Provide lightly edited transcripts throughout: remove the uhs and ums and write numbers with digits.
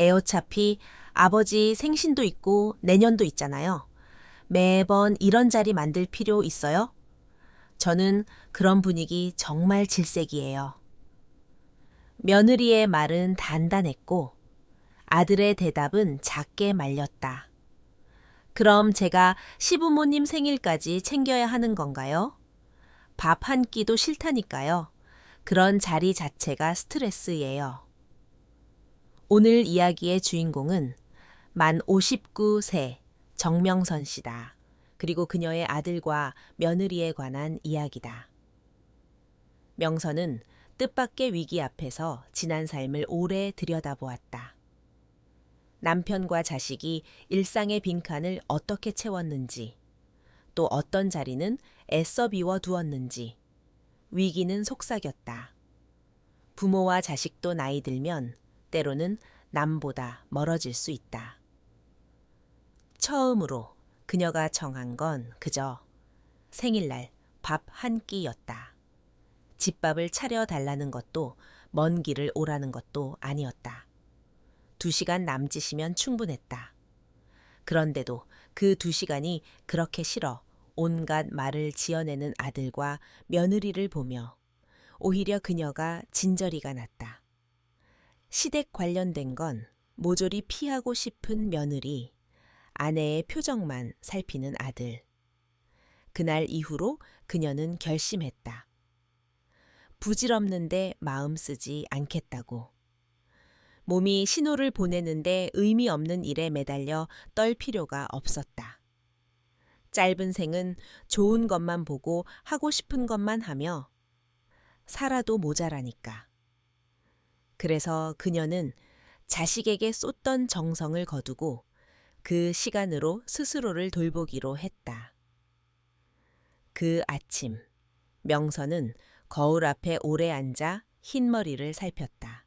어차피 아버지 생신도 있고 내년도 있잖아요. 매번 이런 자리 만들 필요 있어요? 저는 그런 분위기 정말 질색이에요. 며느리의 말은 단단했고 아들의 대답은 작게 말렸다. 그럼 제가 시부모님 생일까지 챙겨야 하는 건가요? 밥 한 끼도 싫다니까요. 그런 자리 자체가 스트레스예요. 오늘 이야기의 주인공은 만 59세 정명선 씨다. 그리고 그녀의 아들과 며느리에 관한 이야기다. 명선은 뜻밖의 위기 앞에서 지난 삶을 오래 들여다보았다. 남편과 자식이 일상의 빈칸을 어떻게 채웠는지, 또 어떤 자리는 애써 비워두었는지, 위기는 속삭였다. 부모와 자식도 나이 들면 때로는 남보다 멀어질 수 있다. 처음으로 그녀가 정한 건 그저 생일날 밥 한 끼였다. 집밥을 차려달라는 것도 먼 길을 오라는 것도 아니었다. 2시간 남짓이면 충분했다. 그런데도 그 2시간이 그렇게 싫어 온갖 말을 지어내는 아들과 며느리를 보며 오히려 그녀가 진저리가 났다. 시댁 관련된 건 모조리 피하고 싶은 며느리, 아내의 표정만 살피는 아들. 그날 이후로 그녀는 결심했다. 부질없는데 마음 쓰지 않겠다고. 몸이 신호를 보내는데 의미 없는 일에 매달려 떨 필요가 없었다. 짧은 생은 좋은 것만 보고 하고 싶은 것만 하며 살아도 모자라니까. 그래서 그녀는 자식에게 쏟던 정성을 거두고 그 시간으로 스스로를 돌보기로 했다. 그 아침, 명선은 거울 앞에 오래 앉아 흰머리를 살폈다.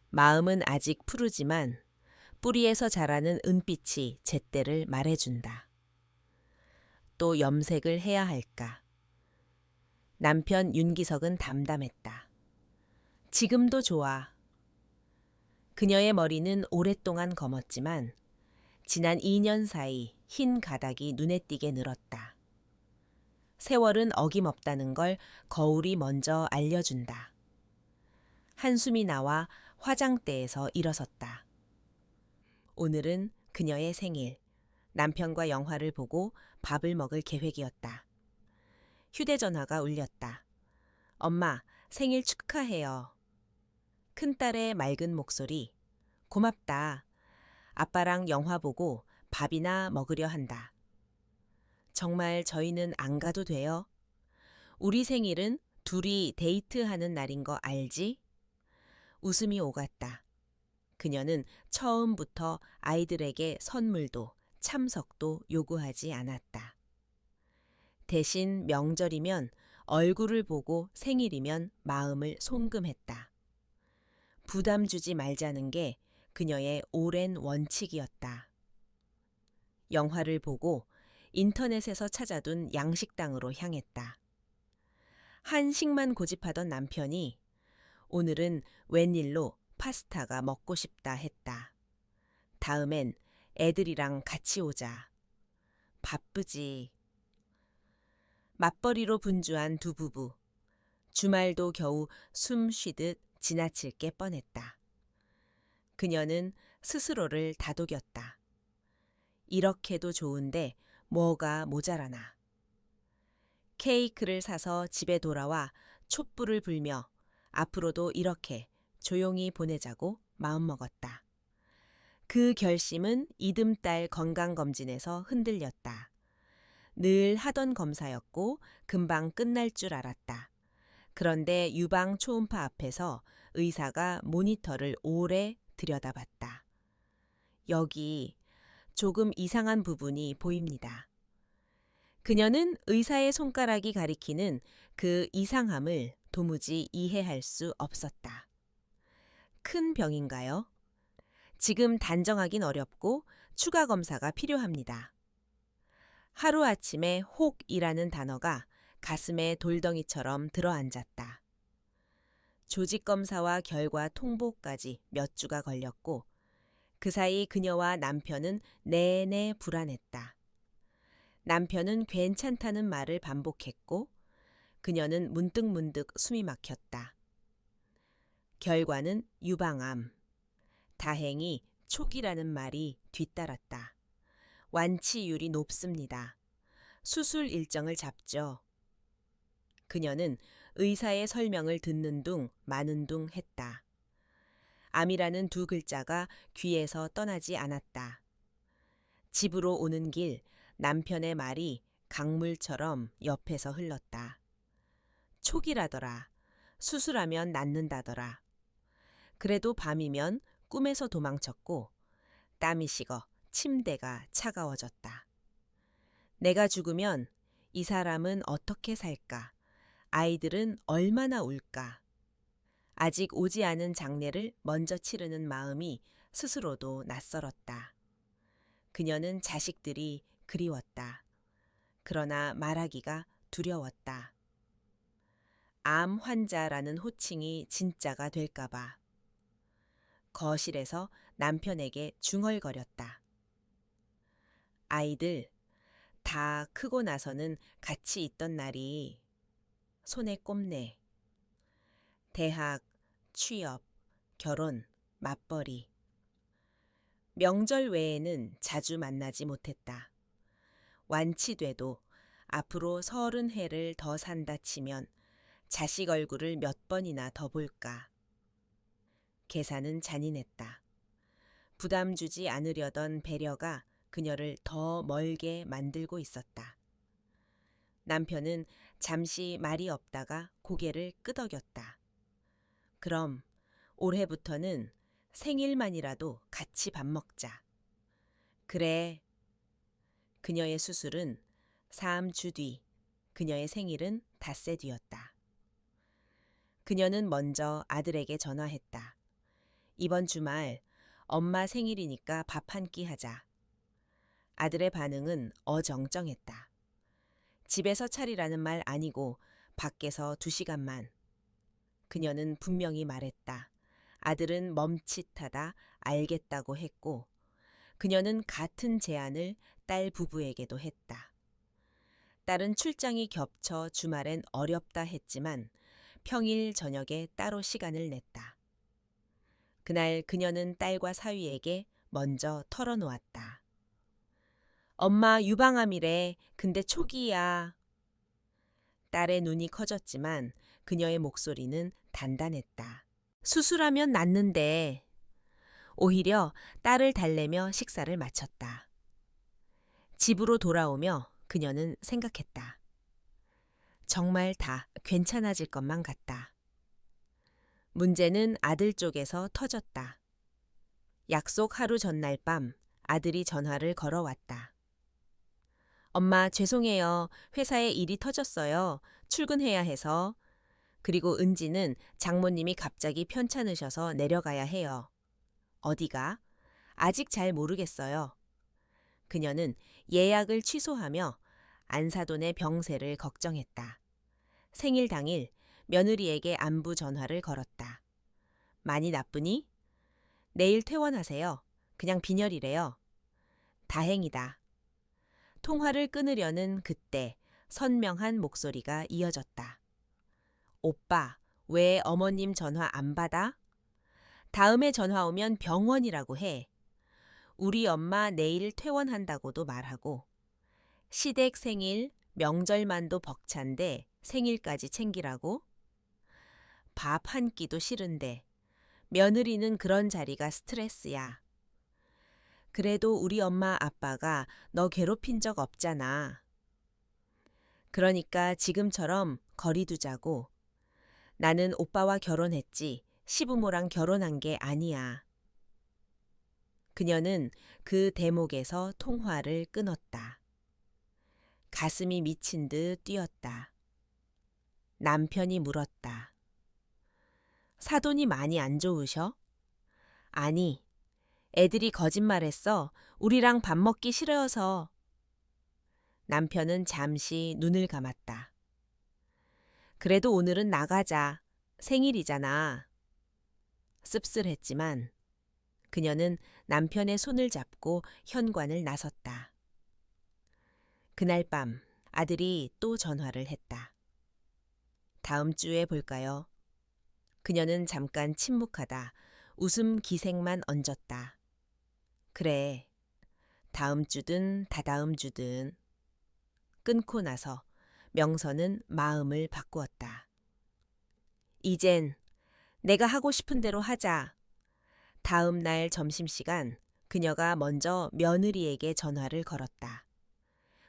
마음은 아직 푸르지만 뿌리에서 자라는 은빛이 제때를 말해준다. 또 염색을 해야 할까? 남편 윤기석은 담담했다. 지금도 좋아. 그녀의 머리는 오랫동안 검었지만 지난 2년 사이 흰 가닥이 눈에 띄게 늘었다. 세월은 어김없다는 걸 거울이 먼저 알려준다. 한숨이 나와 화장대에서 일어섰다. 오늘은 그녀의 생일. 남편과 영화를 보고 밥을 먹을 계획이었다. 휴대전화가 울렸다. 엄마, 생일 축하해요. 큰딸의 맑은 목소리. 고맙다. 아빠랑 영화 보고 밥이나 먹으려 한다. 정말 저희는 안 가도 돼요? 우리 생일은 둘이 데이트하는 날인 거 알지? 웃음이 오갔다. 그녀는 처음부터 아이들에게 선물도 참석도 요구하지 않았다. 대신 명절이면 얼굴을 보고 생일이면 마음을 송금했다. 부담 주지 말자는 게 그녀의 오랜 원칙이었다. 영화를 보고 인터넷에서 찾아둔 양식당으로 향했다. 한식만 고집하던 남편이 오늘은 웬일로 파스타가 먹고 싶다 했다. 다음엔 애들이랑 같이 오자. 바쁘지. 맞벌이로 분주한 두 부부. 주말도 겨우 숨 쉬듯 지나칠 게 뻔했다. 그녀는 스스로를 다독였다. 이렇게도 좋은데 뭐가 모자라나. 케이크를 사서 집에 돌아와 촛불을 불며 앞으로도 이렇게 조용히 보내자고 마음먹었다. 그 결심은 이듬달 건강검진에서 흔들렸다. 늘 하던 검사였고 금방 끝날 줄 알았다. 그런데 유방 초음파 앞에서 의사가 모니터를 오래 들여다봤다. 여기 조금 이상한 부분이 보입니다. 그녀는 의사의 손가락이 가리키는 그 이상함을 도무지 이해할 수 없었다. 큰 병인가요? 지금 단정하긴 어렵고 추가 검사가 필요합니다. 하루아침에 혹이라는 단어가 가슴에 돌덩이처럼 들어앉았다. 조직검사와 결과 통보까지 몇 주가 걸렸고 그 사이 그녀와 남편은 내내 불안했다. 남편은 괜찮다는 말을 반복했고 그녀는 문득문득 숨이 막혔다. 결과는 유방암. 다행히 초기라는 말이 뒤따랐다. 완치율이 높습니다. 수술 일정을 잡죠. 그녀는 의사의 설명을 듣는 둥 마는 둥 했다. 암이라는 두 글자가 귀에서 떠나지 않았다. 집으로 오는 길 남편의 말이 강물처럼 옆에서 흘렀다. 초기라더라. 수술하면 낫는다더라. 그래도 밤이면 꿈에서 도망쳤고 땀이 식어 침대가 차가워졌다. 내가 죽으면 이 사람은 어떻게 살까? 아이들은 얼마나 울까? 아직 오지 않은 장례를 먼저 치르는 마음이 스스로도 낯설었다. 그녀는 자식들이 그리웠다. 그러나 말하기가 두려웠다. 암 환자라는 호칭이 진짜가 될까봐. 거실에서 남편에게 중얼거렸다. 아이들 다 크고 나서는 같이 있던 날이 손에 꼽네. 대학, 취업, 결혼, 맞벌이. 명절 외에는 자주 만나지 못했다. 완치돼도 앞으로 30해를 더 산다 치면 자식 얼굴을 몇 번이나 더 볼까. 계산은 잔인했다. 부담 주지 않으려던 배려가 그녀를 더 멀게 만들고 있었다. 남편은 잠시 말이 없다가 고개를 끄덕였다. 그럼 올해부터는 생일만이라도 같이 밥 먹자. 그래. 그녀의 수술은 3주 뒤, 그녀의 생일은 닷새 뒤였다. 그녀는 먼저 아들에게 전화했다. 이번 주말 엄마 생일이니까 밥 한 끼 하자. 아들의 반응은 어정쩡했다. 집에서 차리라는 말 아니고 밖에서 2시간만. 그녀는 분명히 말했다. 아들은 멈칫하다 알겠다고 했고 그녀는 같은 제안을 딸 부부에게도 했다. 딸은 출장이 겹쳐 주말엔 어렵다 했지만 평일 저녁에 따로 시간을 냈다. 그날 그녀는 딸과 사위에게 먼저 털어놓았다. 엄마 유방암이래. 근데 초기야. 딸의 눈이 커졌지만 그녀의 목소리는 단단했다. 수술하면 낫는데. 오히려 딸을 달래며 식사를 마쳤다. 집으로 돌아오며 그녀는 생각했다. 정말 다 괜찮아질 것만 같다. 문제는 아들 쪽에서 터졌다. 약속 하루 전날 밤 아들이 전화를 걸어왔다. 엄마 죄송해요. 회사에 일이 터졌어요. 출근해야 해서. 그리고 은지는 장모님이 갑자기 편찮으셔서 내려가야 해요. 어디가? 아직 잘 모르겠어요. 그녀는 예약을 취소하며 안사돈의 병세를 걱정했다. 생일 당일 며느리에게 안부 전화를 걸었다. 많이 나쁘니? 내일 퇴원하세요. 그냥 빈혈이래요. 다행이다. 통화를 끊으려는 그때 선명한 목소리가 이어졌다. 오빠, 왜 어머님 전화 안 받아? 다음에 전화 오면 병원이라고 해. 우리 엄마 내일 퇴원한다고도 말하고. 시댁 생일, 명절만도 벅찬데 생일까지 챙기라고? 밥 한 끼도 싫은데 며느리는 그런 자리가 스트레스야. 그래도 우리 엄마 아빠가 너 괴롭힌 적 없잖아. 그러니까 지금처럼 거리 두자고. 나는 오빠와 결혼했지 시부모랑 결혼한 게 아니야. 그녀는 그 대목에서 통화를 끊었다. 가슴이 미친 듯 뛰었다. 남편이 물었다. 사돈이 많이 안 좋으셔? 아니, 애들이 거짓말했어. 우리랑 밥 먹기 싫어서. 남편은 잠시 눈을 감았다. 그래도 오늘은 나가자. 생일이잖아. 씁쓸했지만 그녀는 남편의 손을 잡고 현관을 나섰다. 그날 밤 아들이 또 전화를 했다. 다음 주에 볼까요? 그녀는 잠깐 침묵하다 웃음 기색만 얹었다. 그래, 다음 주든 다다음 주든. 끊고 나서 명선은 마음을 바꾸었다. 이젠 내가 하고 싶은 대로 하자. 다음 날 점심시간 그녀가 먼저 며느리에게 전화를 걸었다.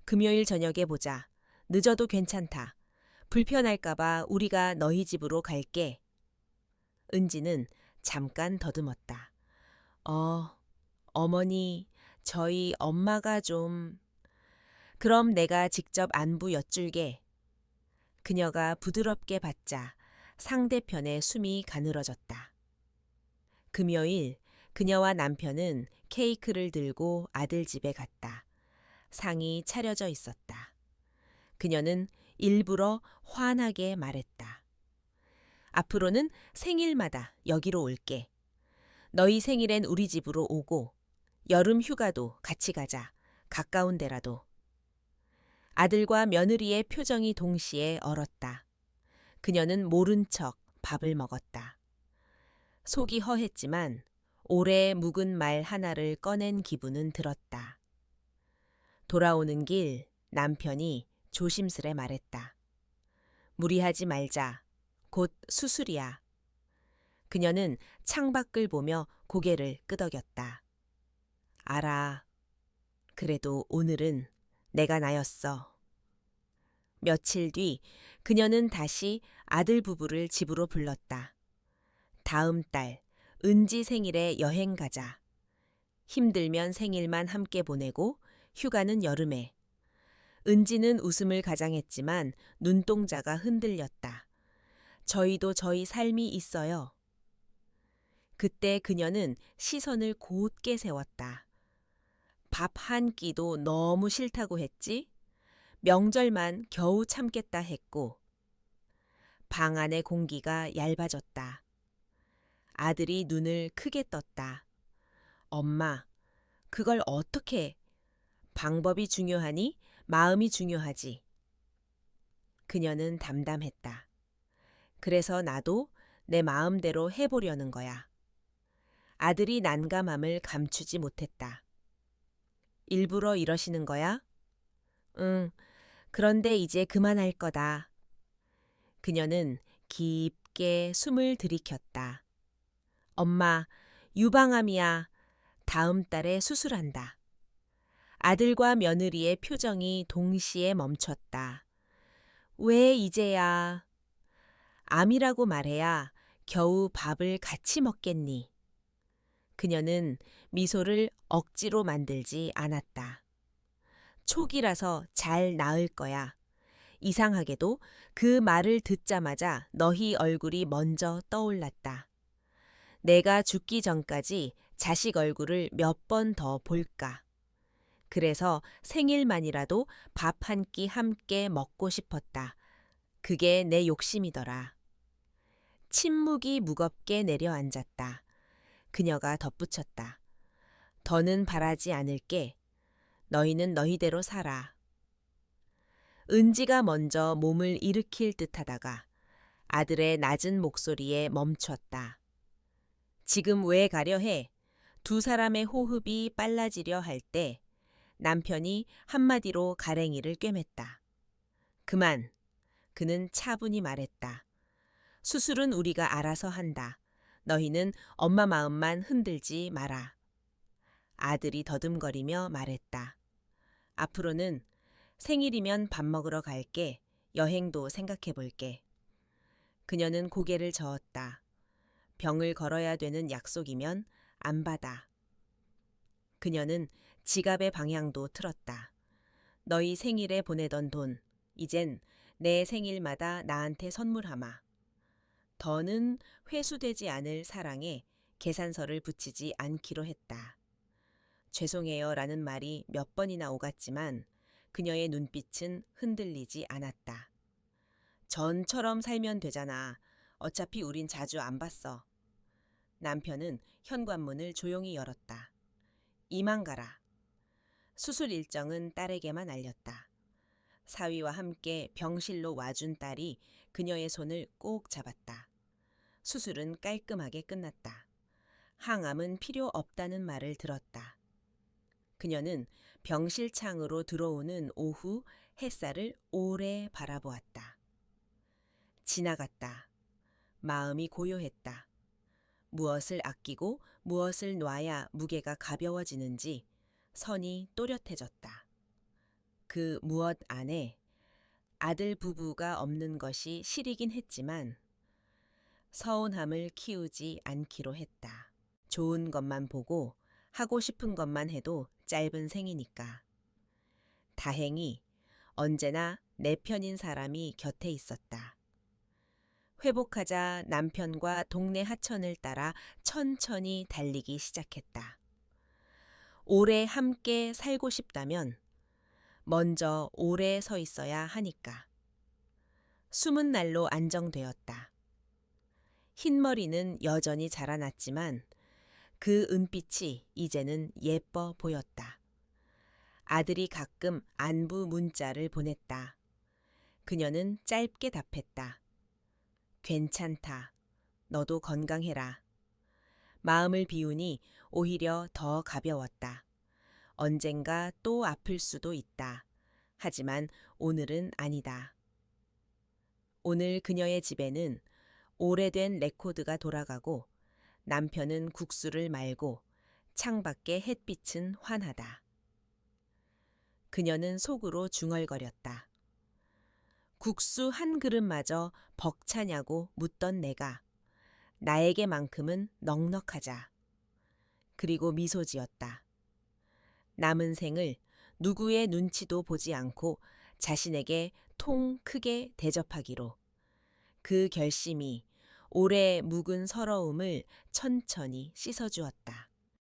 금요일 저녁에 보자. 늦어도 괜찮다. 불편할까봐 우리가 너희 집으로 갈게. 은지는 잠깐 더듬었다. 어머니, 저희 엄마가 좀... 그럼 내가 직접 안부 여쭐게. 그녀가 부드럽게 받자 상대편의 숨이 가늘어졌다. 금요일 그녀와 남편은 케이크를 들고 아들 집에 갔다. 상이 차려져 있었다. 그녀는 일부러 환하게 말했다. 앞으로는 생일마다 여기로 올게. 너희 생일엔 우리 집으로 오고 여름 휴가도 같이 가자. 가까운 데라도. 아들과 며느리의 표정이 동시에 얼었다. 그녀는 모른 척 밥을 먹었다. 속이 허했지만 오래 묵은 말 하나를 꺼낸 기분은 들었다. 돌아오는 길 남편이 조심스레 말했다. 무리하지 말자. 곧 수술이야. 그녀는 창밖을 보며 고개를 끄덕였다. 알아. 그래도 오늘은 내가 나였어. 며칠 뒤 그녀는 다시 아들 부부를 집으로 불렀다. 다음 달 은지 생일에 여행 가자. 힘들면 생일만 함께 보내고 휴가는 여름에. 은지는 웃음을 가장했지만 눈동자가 흔들렸다. 저희도 저희 삶이 있어요. 그때 그녀는 시선을 곧게 세웠다. 밥 한 끼도 너무 싫다고 했지? 명절만 겨우 참겠다 했고. 방 안의 공기가 얇아졌다. 아들이 눈을 크게 떴다. 엄마, 그걸 어떻게... 방법이 중요하니 마음이 중요하지. 그녀는 담담했다. 그래서 나도 내 마음대로 해보려는 거야. 아들이 난감함을 감추지 못했다. 일부러 이러시는 거야? 응, 그런데 이제 그만할 거다. 그녀는 깊게 숨을 들이켰다. 엄마, 유방암이야. 다음 달에 수술한다. 아들과 며느리의 표정이 동시에 멈췄다. 왜 이제야? 암이라고 말해야 겨우 밥을 같이 먹겠니? 그녀는 미소를 억지로 만들지 않았다. 촉이라서 잘 나을 거야. 이상하게도 그 말을 듣자마자 너희 얼굴이 먼저 떠올랐다. 내가 죽기 전까지 자식 얼굴을 몇 번 더 볼까. 그래서 생일만이라도 밥 한 끼 함께 먹고 싶었다. 그게 내 욕심이더라. 침묵이 무겁게 내려앉았다. 그녀가 덧붙였다. 더는 바라지 않을게. 너희는 너희대로 살아. 은지가 먼저 몸을 일으킬 듯하다가 아들의 낮은 목소리에 멈췄다. 지금 왜 가려 해? 두 사람의 호흡이 빨라지려 할 때 남편이 한마디로 가랭이를 꿰맸다. 그만. 그는 차분히 말했다. 수술은 우리가 알아서 한다. 너희는 엄마 마음만 흔들지 마라. 아들이 더듬거리며 말했다. 앞으로는 생일이면 밥 먹으러 갈게. 여행도 생각해 볼게. 그녀는 고개를 저었다. 병을 걸어야 되는 약속이면 안 받아. 그녀는 지갑의 방향도 틀었다. 너희 생일에 보내던 돈, 이젠 내 생일마다 나한테 선물하마. 더는 회수되지 않을 사랑에 계산서를 붙이지 않기로 했다. 죄송해요 라는 말이 몇 번이나 오갔지만 그녀의 눈빛은 흔들리지 않았다. 전처럼 살면 되잖아. 어차피 우린 자주 안 봤어. 남편은 현관문을 조용히 열었다. 이만 가라. 수술 일정은 딸에게만 알렸다. 사위와 함께 병실로 와준 딸이 그녀의 손을 꼭 잡았다. 수술은 깔끔하게 끝났다. 항암은 필요 없다는 말을 들었다. 그녀는 병실 창으로 들어오는 오후 햇살을 오래 바라보았다. 지나갔다. 마음이 고요했다. 무엇을 아끼고 무엇을 놔야 무게가 가벼워지는지 선이 또렷해졌다. 그 무엇 안에 아들 부부가 없는 것이 시리긴 했지만 서운함을 키우지 않기로 했다. 좋은 것만 보고 하고 싶은 것만 해도 짧은 생이니까. 다행히 언제나 내 편인 사람이 곁에 있었다. 회복하자 남편과 동네 하천을 따라 천천히 달리기 시작했다. 오래 함께 살고 싶다면 먼저 오래 서 있어야 하니까. 숨은 날로 안정되었다. 흰머리는 여전히 자라났지만 그 은빛이 이제는 예뻐 보였다. 아들이 가끔 안부 문자를 보냈다. 그녀는 짧게 답했다. 괜찮다. 너도 건강해라. 마음을 비우니 오히려 더 가벼웠다. 언젠가 또 아플 수도 있다. 하지만 오늘은 아니다. 오늘 그녀의 집에는 오래된 레코드가 돌아가고 남편은 국수를 말고 창밖의 햇빛은 환하다. 그녀는 속으로 중얼거렸다. 국수 한 그릇마저 벅차냐고 묻던 내가 나에게만큼은 넉넉하자. 그리고 미소 지었다. 남은 생을 누구의 눈치도 보지 않고 자신에게 통 크게 대접하기로. 그 결심이 오래 묵은 서러움을 천천히 씻어주었다.